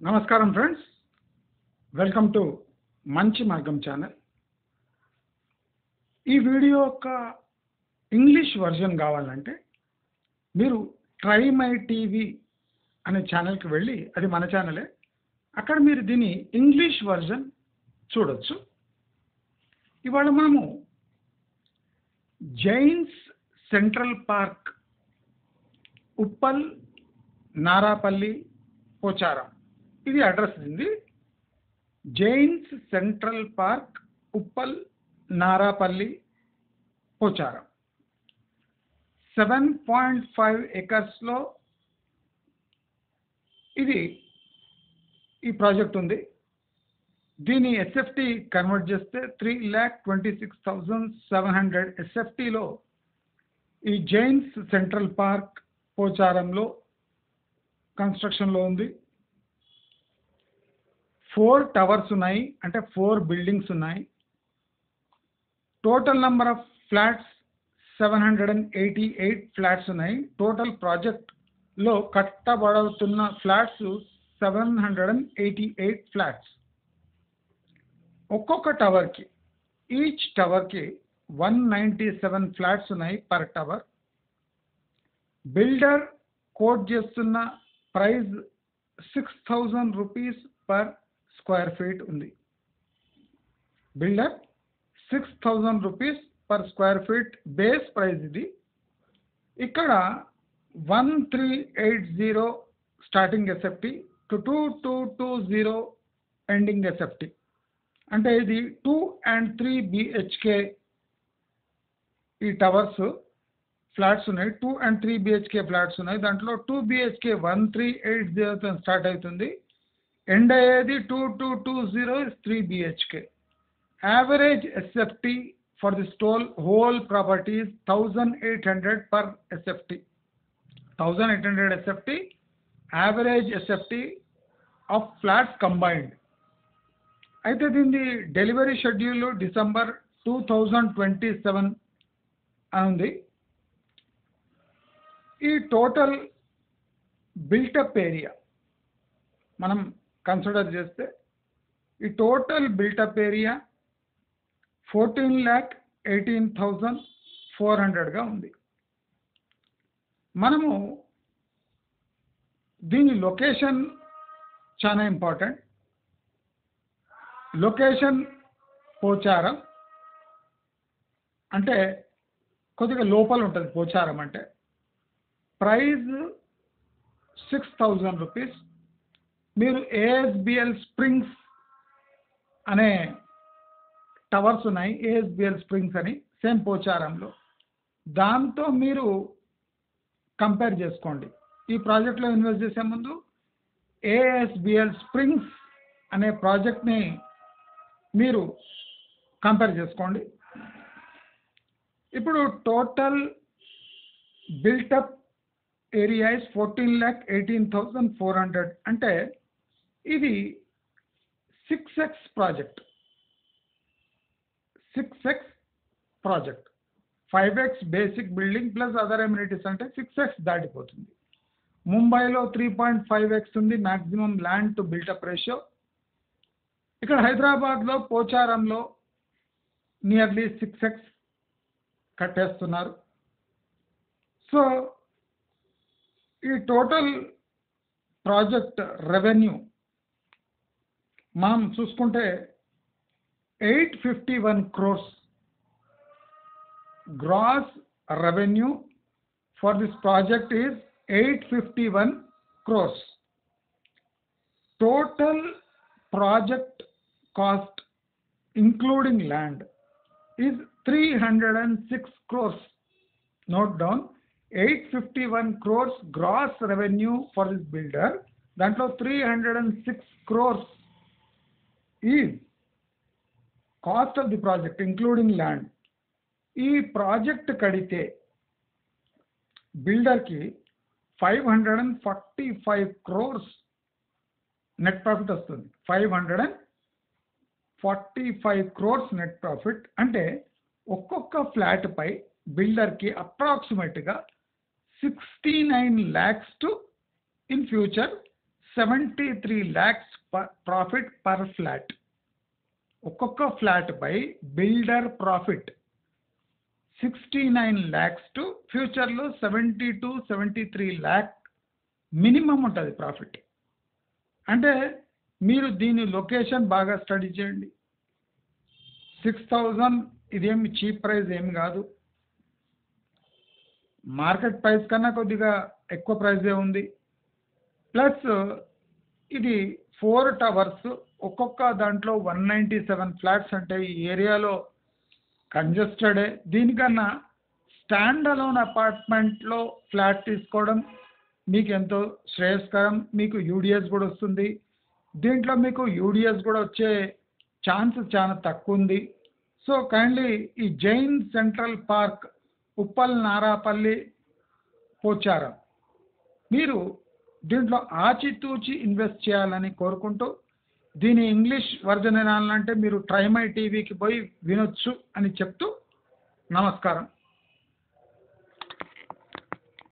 నమస్కారం friends, welcome to మంచి మార్గం ఛానల్. ఈ వీడియో యొక్క ఇంగ్లీష్ వర్జన్ కావాలంటే మీరు ట్రై మై టీవీ అనే ఛానల్కి వెళ్ళి, అది మన ఛానలే, అక్కడ మీరు దీని ఇంగ్లీష్ వర్జన్ చూడొచ్చు. ఇవాళ మనము జైన్స్ సెంట్రల్ పార్క్, ఉప్పల్, నారాపల్లి, పోచారం, ఇది అడ్రస్ ఉంది. Jains central park, Uppal, Narapalli, Pocharam. 7.5 acres ఇది ఈ ప్రాజెక్ట్ ఉంది. దీని ఎస్ఎఫ్టీ కన్వర్ట్ చేస్తే 3,26,700 ఎస్ఎఫ్టీలో ఈ జైన్స్ సెంట్రల్ పార్క్ పోచారంలో కన్స్ట్రక్షన్లో ఉంది. 4 టవర్స్ ఉన్నాయి, అంటే 4 బిల్డింగ్స్ ఉన్నాయి. Total number of flats 788 flats ఉన్నాయి. టోటల్ ప్రాజెక్ట్లో కట్టబడుతున్న ఫ్లాట్స్ 788 ఫ్లాట్స్. ఒక్కొక్క టవర్కి, ఈచ్ టవర్కి 197 ఫ్లాట్స్ ఉన్నాయి పర్ టవర్. బిల్డర్ కోట్ చేస్తున్న price 6,000 rupees per square feet ఉంది. Builder 6,000 rupees per square feet base price ఇది. ఇక్కడ 1,380 starting SFT to 2,220 ending SFT. అంటే ఇది 2 and 3 BHK ఈ టవర్స్ ఫ్లాట్స్ ఉన్నాయి. 2 and 3 BHK ఫ్లాట్స్ ఉన్నాయి. దాంట్లో 2 BHK 1,380 స్టార్ట్ అవుతుంది. ఎండ్ అయ్యేది 2,220 is 3 BHK. Average SFT for this whole property is 1,800 per SFT. 1,800 SFT, average SFT of flats combined. అయితే దీని డెలివరీ షెడ్యూల్ December 2027 అని ఉంది. ఈ టోటల్ బిల్టప్ ఏరియా మనం కన్సిడర్ చేస్తే ఈ టోటల్ బిల్టప్ ఏరియా 14,18,400గా ఉంది. మనము దీని లొకేషన్ చాలా ఇంపార్టెంట్. లొకేషన్ పోచారం, అంటే కొద్దిగా లోపల ఉంటుంది పోచారం అంటే. Price 6,000 rupees. మీరు ASBL స్ప్రింగ్స్ అనే టవర్స్ ఉన్నాయి, ASBL స్ప్రింగ్స్ అని, సేమ్ పోచారంలో. దాంతో మీరు కంపేర్ చేసుకోండి. ఈ ప్రాజెక్ట్లో ఇన్వెస్ట్ చేసే ముందు ASBL స్ప్రింగ్స్ అనే ప్రాజెక్ట్ని మీరు కంపేర్ చేసుకోండి. ఇప్పుడు టోటల్ బిల్టప్ ఏరియా ఇస్ 14,18,400. అంటే ఇది 6x project. 6x project, 5x basic building plus other amenities, అంటే 6x దాటిపోతుంది. ముంబైలో 3.5x ఉంది maximum land to built-up ratio. ఇక్కడ హైదరాబాద్లో పోచారంలో నియర్లీ 6x కట్టేస్తున్నారు. సో ఈ టోటల్ ప్రాజెక్ట్ రెవెన్యూ మనం చూసుకుంటే 851 crores gross revenue for this project is 851 crores. Total project cost including land is 306 crores. Note down, 851 crores gross revenue for this builder. Dantlo 306 crores is cost of the project including land. ఈ project కడితే బిల్డర్కి 545 crores net profit వస్తుంది. 545 crores net profit. అంటే ఒక్కొక్క flat పై బిల్డర్కి అప్రాక్సిమేట్గా 69 lakhs to in future 73 lakhs profit per flat. ఒక్కొక్క flat పై builder profit 69 lakhs to ఫ్యూచర్లో 73 lakh minimum ఉంటుంది ప్రాఫిట్. అంటే మీరు దీని లొకేషన్ బాగా స్టడీ చేయండి. 6,000 ఇదేమి చీప్ ప్రైస్ ఏమి కాదు, మార్కెట్ ప్రైస్ కన్నా కొద్దిగా ఎక్కువ ప్రైజే ఉంది. ప్లస్ ఇది 4 టవర్స్, ఒక్కొక్క దాంట్లో 197 ఫ్లాట్స్ అంటే ఈ ఏరియాలో కంజెస్టెడే. దీనికన్నా స్టాండ్ అలోన్ అపార్ట్మెంట్లో ఫ్లాట్ తీసుకోవడం మీకు ఎంతో శ్రేయస్కరం. మీకు యూడిఎస్ కూడా వస్తుంది. దీంట్లో మీకు యూడిఎస్ కూడా వచ్చే ఛాన్స్ చాలా తక్కువ ఉంది. సో కైండ్లీ ఈ జైన్ సెంట్రల్ పార్క్, ఉప్పల్ నారాపల్లి, పోచారం, మీరు దీంట్లో ఆచితూచి ఇన్వెస్ట్ చేయాలని కోరుకుంటూ, దీని ఇంగ్లీష్ వర్జన్ వినాలంటే మీరు ట్రై మై టీవీకి పోయి వినొచ్చు అని చెప్తూ నమస్కారం.